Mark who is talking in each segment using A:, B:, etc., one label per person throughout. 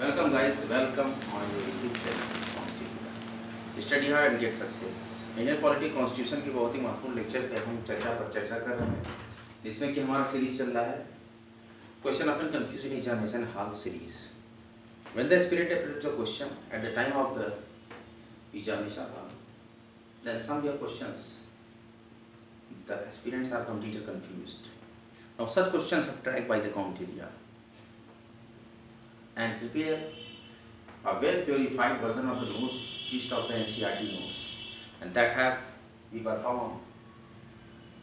A: Welcome guys, welcome on your YouTube channel study hard and get success. Indian polity constitution की बहुत ही महत्वपूर्ण lecture पे हम चर्चा कर रहे हैं, जिसमें कि हमारा सीरीज चल रहा है question often confusion examination hall series. When the aspirant approach the question at the time of the examination hall, then some your questions the aspirants are completely confused. Now such questions are tracked by the criteria and prepare a well purified version of the notes gist of the NCERT notes, and that have we performed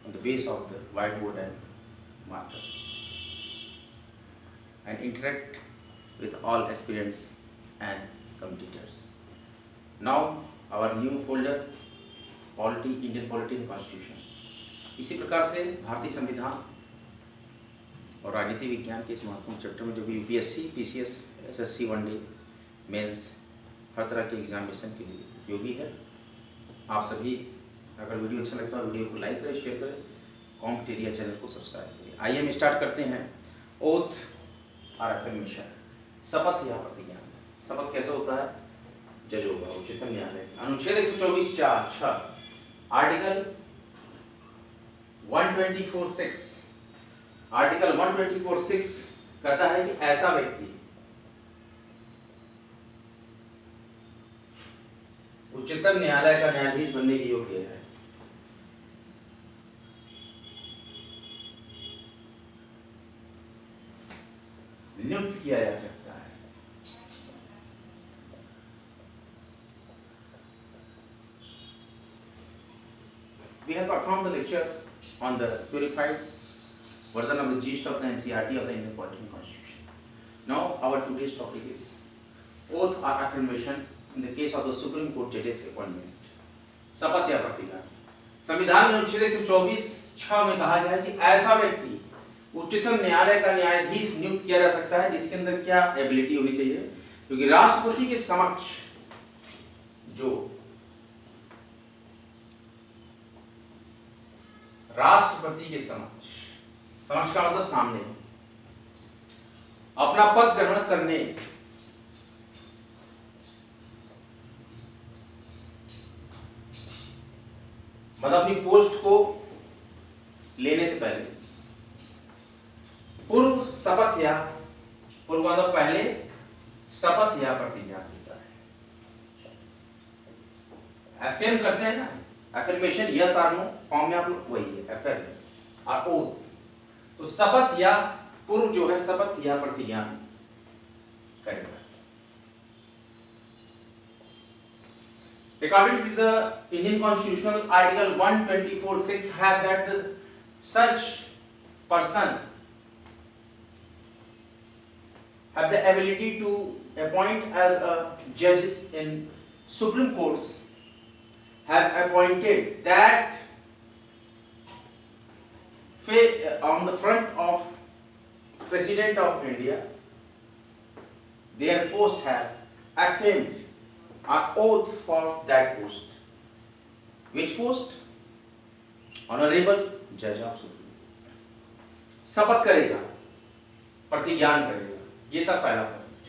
A: on the base of the whiteboard and marker, and interact with all aspirants and competitors. Now our new folder polity, Indian polity and constitution. इसी प्रकार से भारतीय संविधान और राजनीति विज्ञान के इस महत्वपूर्ण चैप्टर में जो कि UPSC, PCS, SSC, one day, mains, हर तरह के एग्जामिनेशन के लिए उपयोगी है। आप सभी अगर वीडियो अच्छा लगता है वीडियो को लाइक करें, शेयर करें, कॉम्पिटेरिया चैनल को सब्सक्राइब करें। आइए हम स्टार्ट करते हैं। ओथ और अफर्मेशन, शपथ या प्रतिज्ञा। शपथ कैसे होता है? जज होगा उच्चतम न्यायालय। अनुच्छेद 124(6) आर्टिकल 124(6) आर्टिकल 124(6) कहता है कि ऐसा व्यक्ति उच्चतम न्यायालय का न्यायाधीश बनने के योग्य है। नियुक्त किया जा सकता है। We have performed the lecture on the purified version of the gist of the NCERT of the Indian Polity and Constitution. Now our today's topic is oath or affirmation in the case of the Supreme Court judges appointment. शपथ या प्रतिज्ञा। संविधान के अनुच्छेद 124(6) में कहा गया है कि ऐसा व्यक्ति उच्चतम न्यायालय का न्यायाधीश नियुक्त किया जा सकता है, जिसके अंदर क्या एबिलिटी होनी चाहिए? क्योंकि राष्ट्रपति के समक्ष जो राष्ट्रपति के समक्ष का मतलब सामने अपना पद ग्रहण करने मतलब अपनी पोस्ट को लेने से पहले पूर्व शपथ या पूर्व मतलब पहले शपथ या प्रतिज्ञा देता है। एफर्म करते हैं ना, एफर्मेशन यस और नो फॉर्म में आप लोग वही है एफर्म और ओथ। तो शपथ या पूर्व जो है शपथ या प्रतिज्ञा करेगा। According to the Indian Constitutional Article 124(6) have that the such person have the ability to appoint as a judges in Supreme Courts have appointed that on the front of President of India, their post have affirmed an oath for that post. Which post? Honorable Judge of Supreme Court. शपथ करेगा, प्रतिज्ञान करेगा, ये था पहला point.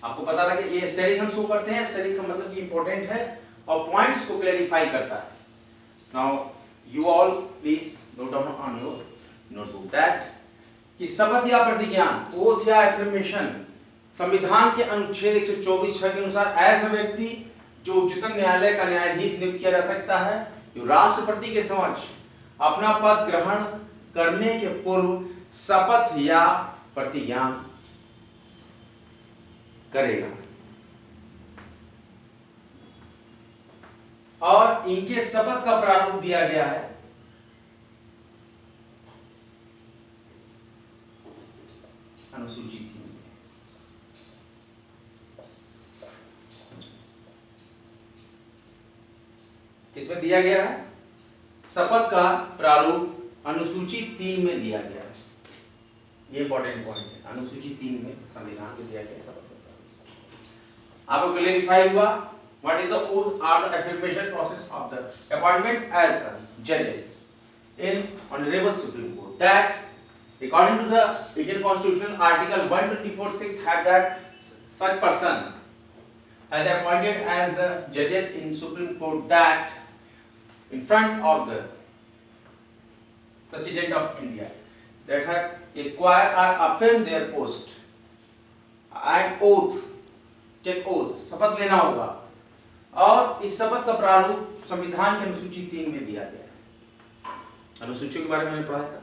A: आपको पता लगे ये एस्टेरिक हम शो करते हैं। एस्टेरिक का मतलब ये इंपॉर्टेंट है और पॉइंट्स को क्लैरिफाई करता है। Now you all please note down on your notebook that कि शपथ या प्रतिज्ञान, ओथ या एफर्मेशन संविधान के अनुच्छेद 124(6) के अनुसार ऐसा व्यक्ति जो उच्चतम न्यायालय का न्यायाधीश नियुक्त किया जा सकता है जो राष्ट्रपति के समक्ष अपना पद ग्रहण करने के पूर्व शपथ या प्रतिज्ञा करेगा। और इनके शपथ का प्रारूप दिया गया है अनुसूची 3 में। किसमें दिया गया है? शपथ का प्रारूप अनुसूची 3 में दिया गया है। ये इंपॉर्टेंट पॉइंट है। अनुसूची 3 में संविधान में दिया गया शपथ का प्रारूप। आपको क्लैरिफाई हुआ? What is the oath or the affirmation process of the appointment as judges in Honorable Supreme Court? That According to the Indian Constitution, Article 124(6) have that such person as appointed as the judges in Supreme Court that in front of the President of India that have acquired or affirm their post and oath, take oath, शपथ लेना होगा और इस शपथ का प्रारूप संविधान के अनुसूची 3 में दिया गया है। अनुसूचियों के बारे में मैंने पढ़ा था।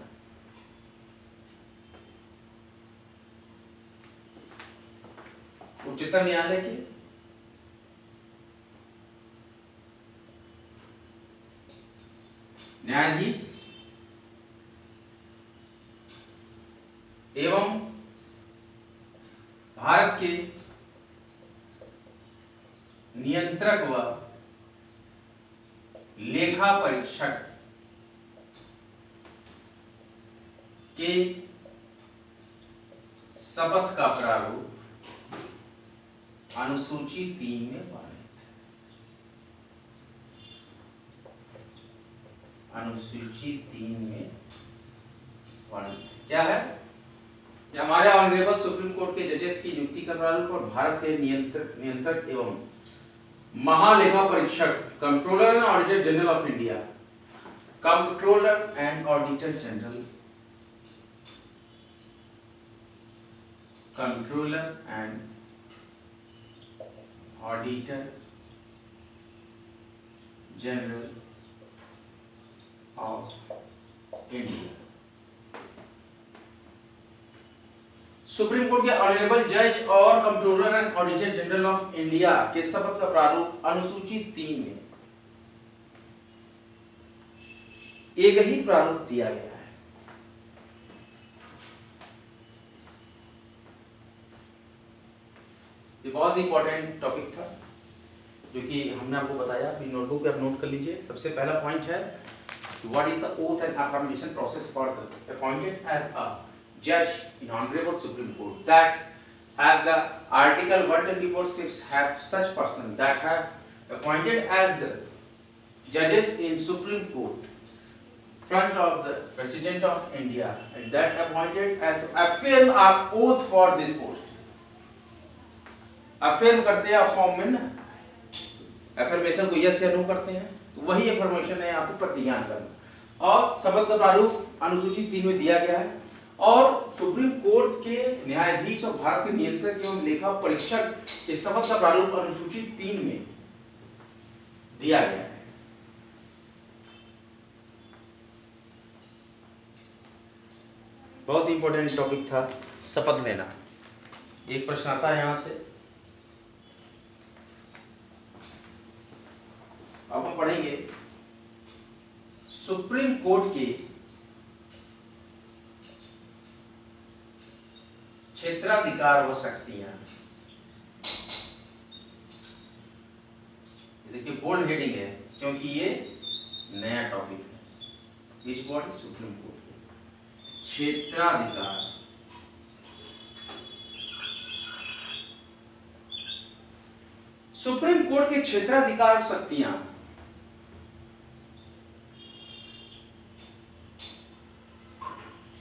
A: उच्चतम न्यायालय के न्यायाधीश एवं भारत के नियंत्रक व लेखा परीक्षक के शपथ का प्रारूप अनुसूची 3 में वर्णित है। अनुसूची 3 में वर्णित है। क्या है? कि हमारे ऑनरेबल सुप्रीम कोर्ट के जजेस की नियुक्ति का प्रारूप और भारत के नियंत्रक एवं महालेखा परीक्षक controller and auditor general of India, controller and auditor general, controller and auditor general of India, supreme court के ऑनरेबल जज और controller and auditor general of India के शपथ का प्रारूप अनुसूची 3 में एक ही प्रारूप दिया गया है। ये बहुत इंपॉर्टेंट टॉपिक था जो कि हमने आपको बताया। अपनी नोटबुक पे आप नोट कर लीजिए। सबसे पहला पॉइंट है what is the oath and affirmation process for the appointed as a judge in honorable Supreme Court that have the Article 124(6) have such person that have appointed as the judges in Supreme Court front of the President of India and that appointed as to affirm our oath for this post। affirm करते हैं form में ना, affirmation को yes या no करते हैं, तो वही affirmation है आपको प्रतिज्ञान करना। और शपथ का प्रारूप अनुसूची 3 में दिया गया है और सुप्रीम कोर्ट के न्यायाधीश और भारत के नियंत्रक एवं लेखा परीक्षक के शपथ का प्रारूप अनुसूची 3 में दिया गया है। बहुत इंपॉर्टेंट टॉपिक था शपथ लेना। एक प्रश्न आता है यहां से, अब हम पढ़ेंगे सुप्रीम कोर्ट के क्षेत्राधिकार व शक्तियां। देखिए बोल्ड हेडिंग है क्योंकि ये नया टॉपिक है। Which body? सुप्रीम कोर्ट के क्षेत्राधिकार सुप्रीम कोर्ट के क्षेत्राधिकार और शक्तियां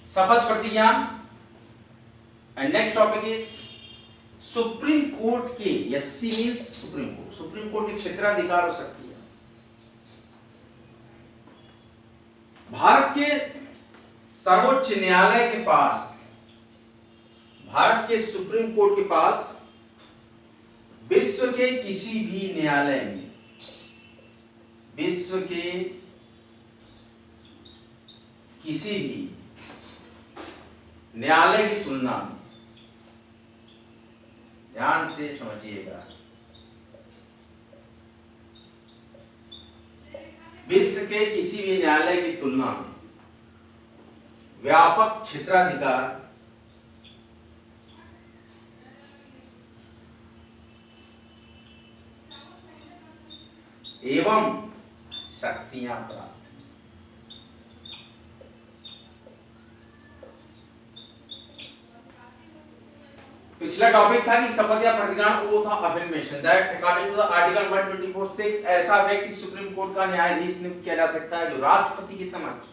A: शपथ प्रतिज्ञा। And next topic is supreme court के, SC means supreme court, supreme court के क्षेत्राधिकार और शक्तियां। भारत के सर्वोच्च न्यायालय के पास, भारत के सुप्रीम कोर्ट के पास विश्व के किसी भी न्यायालय में, विश्व के किसी भी न्यायालय की तुलना में, ध्यान से समझिएगा, विश्व के किसी भी न्यायालय की तुलना में व्यापक क्षेत्राधिकार एवं शक्तियां प्राप्त। पिछला टॉपिक था कि शपथ या प्रतिज्ञा oath of affirmation that according to the article 124(6) ऐसा व्यक्ति सुप्रीम कोर्ट का न्यायाधीश नियुक्त किया जा सकता है जो राष्ट्रपति के समक्ष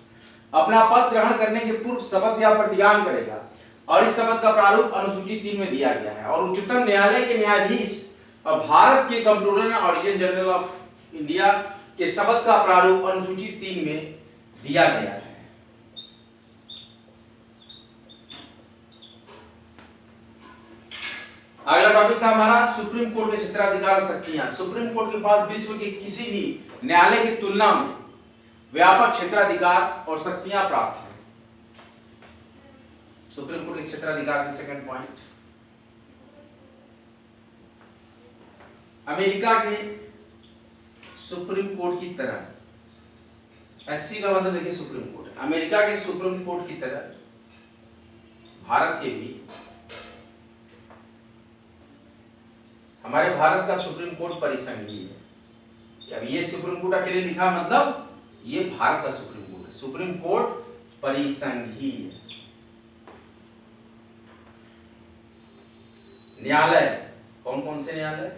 A: अपना पद ग्रहण करने के पूर्व शपथ या प्रतिज्ञान करेगा और इस शपथ का प्रारूप अनुसूची 3 में दिया गया है। और उच्चतम न्यायालय के न्यायाधीश और भारत के comptroller and auditor general of India के शपथ का प्रारूप अनुसूची 3 में दिया गया है। अगला टॉपिक था हमारा सुप्रीम कोर्ट के क्षेत्राधिकार और शक्तियां। सुप्रीम कोर्ट के पास विश्व के किसी भी न्यायालय की तुलना में व्यापक क्षेत्राधिकार और शक्तियां प्राप्त हैं। सुप्रीम कोर्ट के क्षेत्राधिकार के सेकंड पॉइंट, अमेरिका के सुप्रीम कोर्ट की तरह, एससी का मतलब देखिए सुप्रीम कोर्ट, अमेरिका के सुप्रीम कोर्ट की तरह भारत के भी, हमारे भारत का सुप्रीम कोर्ट परिसंघीय है। अब ये सुप्रीम कोर्ट अकेले लिखा मतलब ये भारत का सुप्रीम कोर्ट है। सुप्रीम कोर्ट परिसंघीय है। न्यायालय कौन कौन से न्यायालय?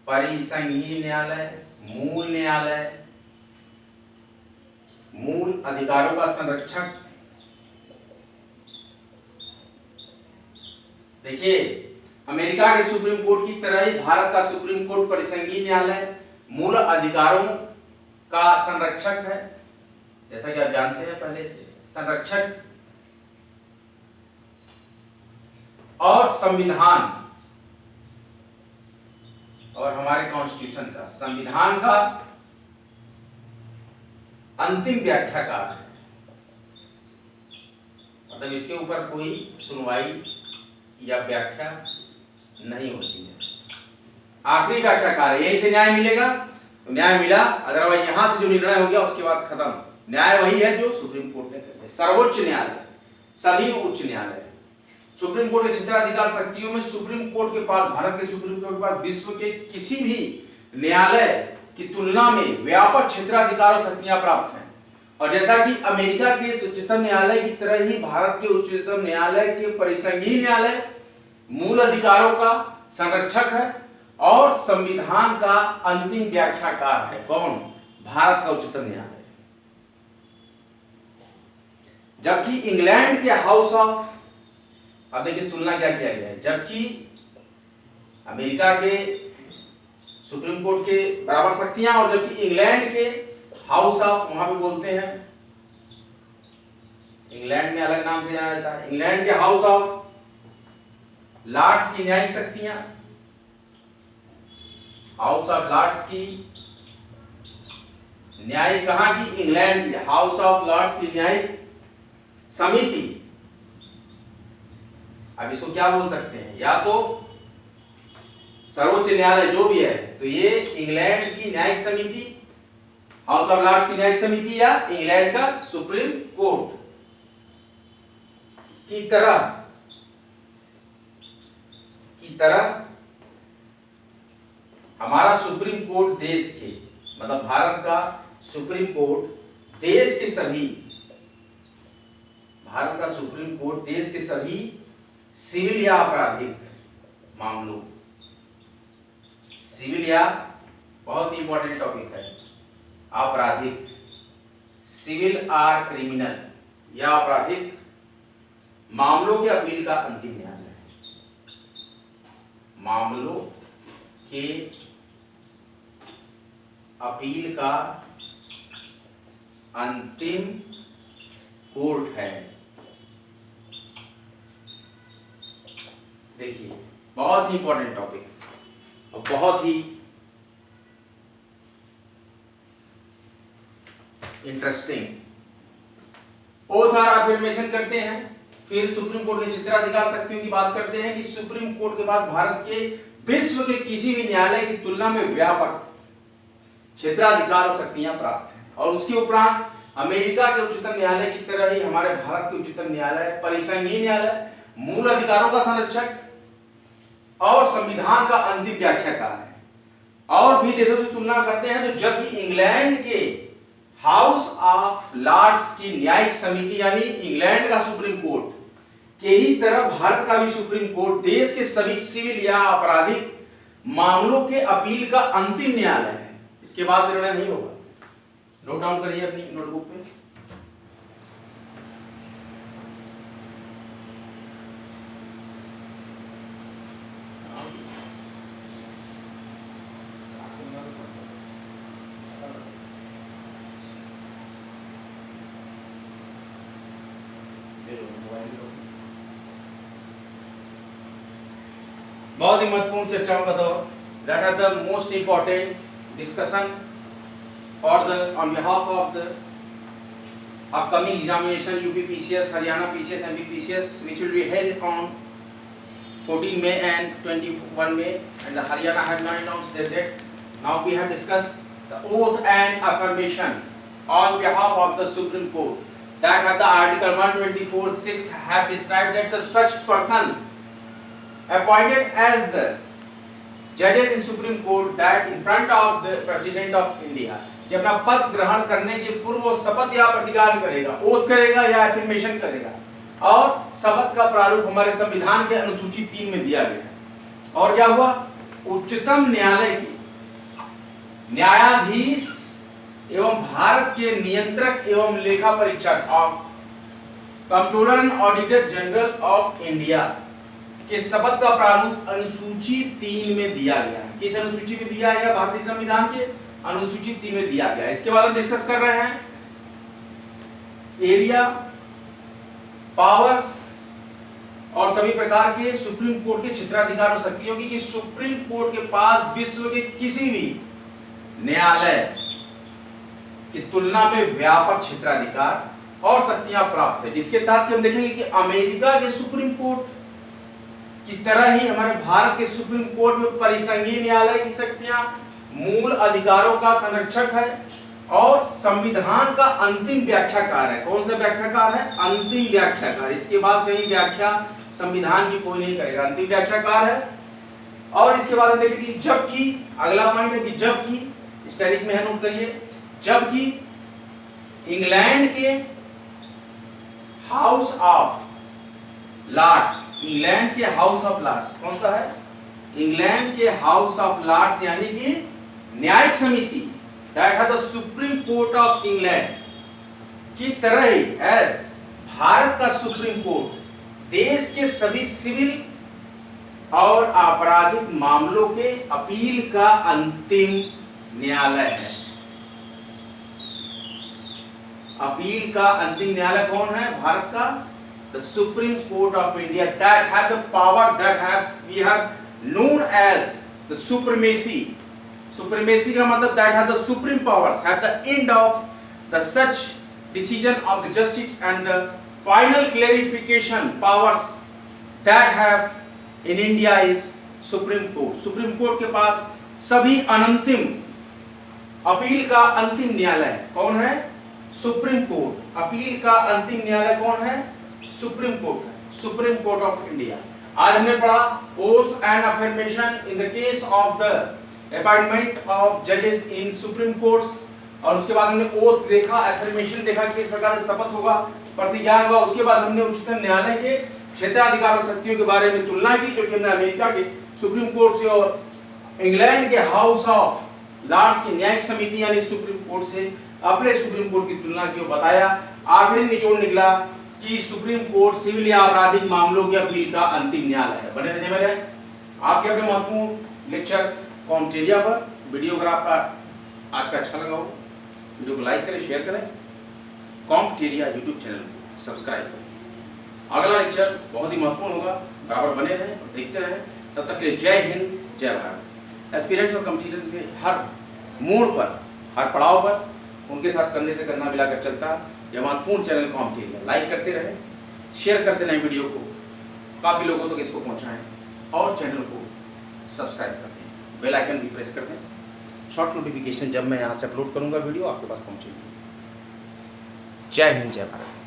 A: परिसंघीय न्यायालय, मूल न्यायालय, मूल अधिकारों का संरक्षक। देखिए अमेरिका के सुप्रीम कोर्ट की तरह ही भारत का सुप्रीम कोर्ट परिसंघीय न्यायालय मूल अधिकारों का संरक्षक है, जैसा कि आप जानते हैं पहले से, संरक्षक और संविधान और हमारे कॉन्स्टिट्यूशन का, संविधान का अंतिम व्याख्याकार है। मतलब इसके ऊपर कोई सुनवाई या व्याख्या नहीं होती है, आखिरी व्याख्याकार है। यहीं से न्याय मिलेगा तो न्याय मिला, अदरवाइज यहां से जो निर्णय हो गया उसके बाद खत्म। न्याय वही है जो सुप्रीम कोर्ट ने कर दिया, सर्वोच्च न्यायालय, सभी उच्च न्यायालय। सुप्रीम कोर्ट के क्षेत्राधिकार शक्तियों में सुप्रीम कोर्ट के पास, भारत के सुप्रीम कोर्ट के पास विश्व के किसी भी न्यायालय की तुलना में व्यापक क्षेत्राधिकार और शक्तियां प्राप्त हैं। और जैसा कि अमेरिका के उच्चतम न्यायालय की तरह ही भारत के उच्चतम न्यायालय के परिसंघीय न्यायालय मूल अधिकारों का संरक्षक है और संविधान का अंतिम व्याख्याकार है। कौन? भारत का उच्चतम न्यायालय। जबकि इंग्लैंड के हाउस ऑफ, अब देखिए तुलना क्या किया गया है, जबकि अमेरिका के सुप्रीम कोर्ट के बराबर शक्तियां और जबकि इंग्लैंड के हाउस ऑफ, वहां पे बोलते हैं इंग्लैंड में अलग नाम से जाना जाता है, इंग्लैंड के हाउस ऑफ लॉर्ड्स की न्यायिक शक्तियां, हाउस ऑफ लॉर्ड्स की न्यायिक, कहां की? इंग्लैंड की हाउस ऑफ लॉर्ड्स की न्यायिक समिति। अब इसको क्या बोल सकते हैं? या तो सर्वोच्च न्यायालय जो भी है, तो ये इंग्लैंड की न्यायिक समिति, हाउस ऑफ लॉर्ड्स की न्यायिक समिति, या इंग्लैंड का सुप्रीम कोर्ट की तरह हमारा सुप्रीम कोर्ट देश के, मतलब भारत का सुप्रीम कोर्ट देश के सभी, भारत का सुप्रीम कोर्ट देश के सभी सिविल या आपराधिक मामलों, सिविल या, बहुत इंपॉर्टेंट टॉपिक है, आपराधिक, सिविल आर क्रिमिनल या आपराधिक मामलों के अपील का अंतिम न्यायालय है। मामलों के अपील का अंतिम कोर्ट है। देखिए बहुत ही इंपॉर्टेंट टॉपिक और बहुत ही इंटरेस्टिंग। ओथ और अफर्मेशन करते हैं, फिर सुप्रीम कोर्ट के क्षेत्राधिकार शक्तियों की बात करते हैं कि सुप्रीम कोर्ट के बाद भारत के विश्व के किसी भी न्यायालय की तुलना में व्यापक क्षेत्राधिकार और शक्तियां प्राप्त हैं। और उसके उपरांत अमेरिका के उच्चतम न्यायालय की तरह ही हमारे भारत के उच्चतम न्यायालय परिसंघीय न्यायालय मूल अधिकारों का संरक्षक और संविधान का अंतिम व्याख्याकार है। और भी देशों से तुलना करते हैं तो जबकि इंग्लैंड के हाउस ऑफ लॉर्ड्स की न्यायिक समिति यानी इंग्लैंड का सुप्रीम कोर्ट के ही तरह भारत का भी सुप्रीम कोर्ट देश के सभी सिविल या आपराधिक मामलों के अपील का अंतिम न्यायालय है। इसके बाद निर्णय नहीं होगा। नोट डाउन करिए अपनी नोटबुक पे। बहुत ही महत्वपूर्ण चर्चाओं का दौर, that are the most important discussion for the on behalf of the upcoming examination UP PCS, Haryana PCS, MP PCS, which will be held on 14 May and 21 May, and the Haryana have not announced their dates. Now we have discussed the oath and affirmation on behalf of the Supreme Court. That had the Article 124(6) have described that the such person appointed as the judges in Supreme Court that in front of the President of India, कि अपना पद ग्रहण करने के पूर्व वो शपथ या प्रतिज्ञान करेगा, ओथ करेगा या एफर्मेशन करेगा, और शपथ का प्रारूप हमारे संविधान के अनुसूची 3 में दिया गया है। और क्या हुआ, उच्चतम न्यायालय के न्यायाधीश एवं भारत के नियंत्रक एवं लेखा परीक्षक controller and auditor general of India के शपथ का प्रारूप अनुसूची 3 में दिया गया है। किस अनुसूची में दिया गया, भारतीय संविधान के अनुसूची 3 में दिया गया। इसके बाद हम डिस्कस कर रहे हैं एरिया, पावर्स और सभी प्रकार के सुप्रीम कोर्ट के क्षेत्राधिकार और शक्तियों की, कि सुप्रीम कोर्ट के पास विश्व के किसी भी न्यायालय की तुलना में व्यापक क्षेत्राधिकार और शक्तियां प्राप्त है, जिसके तहत हम देखेंगे कि अमेरिका के सुप्रीम कोर्ट की तरह ही हमारे भारत के सुप्रीम कोर्ट में परिसंघीय न्यायालय की शक्तियां मूल अधिकारों का संरक्षक है और संविधान का अंतिम व्याख्याकार है। कौन सा व्याख्याकार है, अंतिम व्याख्याकार। इसके बाद कहीं व्याख्या संविधान की कोई नहीं करेगा, अंतिम व्याख्याकार है। और इसके बाद हम देखेंगे कि जबकि, अगला पॉइंट है कि जबकि, इस तारीख में है, नोट करिए, जबकि इंग्लैंड के हाउस ऑफ लॉर्ड्स, इंग्लैंड के हाउस ऑफ लॉर्ड्स कौन सा है, इंग्लैंड के हाउस ऑफ लॉर्ड्स यानी कि न्यायिक समिति, दैट है the supreme court of England की तरह ही एज भारत का सुप्रीम कोर्ट देश के सभी सिविल और आपराधिक मामलों के अपील का अंतिम न्यायालय है। अपील का अंतिम न्यायालय कौन है, भारत का the supreme court of India, that have the power, that have we have known as the supremacy. Supremacy का मतलब that have the supreme powers, have the end of the such decision of the justice and the final clarification powers that have in India is Supreme Court. Supreme Court के पास सभी अनंतिम appeal का अंतिम न्यायालय कौन है, supreme court. Appeal का अंतिम न्यायालय कौन है, supreme court, supreme court of India. आज हमने पढ़ा oath and affirmation in the case of the appointment of जजेस इन सुप्रीम कोर्ट्स, और उसके बाद हमने ओथ देखा, अफर्मेशन देखा किस प्रकार से शपथ होगा, प्रतिज्ञान होगा। उसके बाद हमने उच्चतम न्यायालय के क्षेत्राधिकार और शक्तियों के बारे में तुलना की, जो कि हमने अमेरिका के सुप्रीम कोर्ट से और इंग्लैंड के हाउस ऑफ लॉर्ड्स की न्यायिक समिति यानी सुप्रीम कोर्ट से अपने सुप्रीम कोर्ट की तुलना की, बताया। आखिरी निचोड़ निकला कि सुप्रीम कोर्ट सिविल या आपराधिक मामलों के अपील का अंतिम न्यायालय है। बने रहिए मेरे आपके अपने महत्वपूर्ण लेक्चर कॉम्टेरिया पर। वीडियो अगर आपका आज का अच्छा लगा हो, वीडियो को लाइक करें, शेयर करें, कॉम्टेरिया यूट्यूब चैनल को सब्सक्राइब करें। अगला लेक्चर बहुत ही महत्वपूर्ण होगा, बराबर बने रहें और देखते रहें। तब तक के लिए जय हिंद, जय भारत। एस्पिरेंट्स और कॉम्पिटिटर के हर मोड़ पर, हर पड़ाव पर उनके साथ कंधे से कंधा मिलाकर चलता यह महत्वपूर्ण चैनल कॉम्पिटिटर। लाइक करते रहें, शेयर करते रहें वीडियो को, काफ़ी लोगों तक इसको पहुंचाएं और चैनल को सब्सक्राइब कर दें, बेल आइकन भी प्रेस कर दें। शॉर्ट नोटिफिकेशन जब मैं यहाँ से अपलोड करूँगा वीडियो आपके पास पहुँचेगी। जय हिंद, जय भारत।